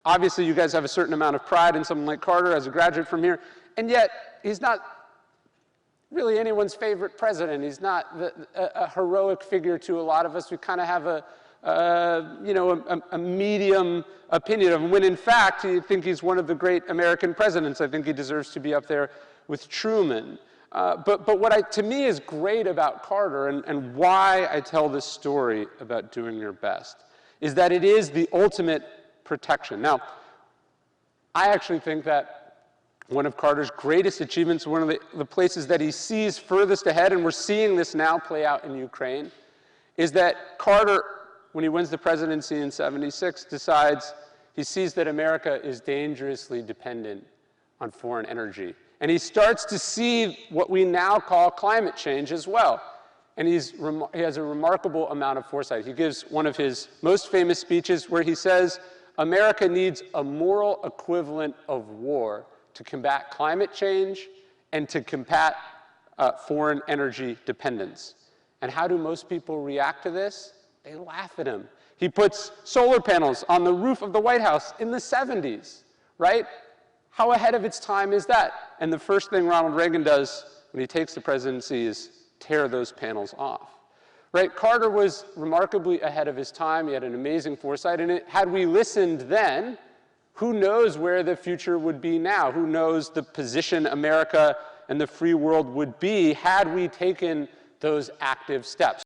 Obviously, you guys have a certain amount of pride in someone like Carter as a graduate from here, and yet he's not really anyone's favorite president. He's not a heroic figure to a lot of us. We kind of have a medium opinion of him, when in fact, you think he's one of the great American presidents. I think he deserves to be up there with Truman. But what to me is great about Carter, and why I tell this story about doing your best, is that it is the ultimate protection. Now, I actually think that one of Carter's greatest achievements, one of the places that he sees furthest ahead, and we're seeing this now play out in Ukraine, is that Carter, when he wins the presidency in '76, decides he sees that America is dangerously dependent on foreign energy. And he starts to see what we now call climate change as well. And he has a remarkable amount of foresight. He gives one of his most famous speeches where he says, America needs a moral equivalent of war to combat climate change and to combat foreign energy dependence. And how do most people react to this? They laugh at him. He puts solar panels on the roof of the White House in the '70s, right? How ahead of its time is that? And the first thing Ronald Reagan does when he takes the presidency is tear those panels off, right? Carter was remarkably ahead of his time. He had an amazing foresight in it. Had we listened then, who knows where the future would be now? Who knows the position America and the free world would be had we taken those active steps?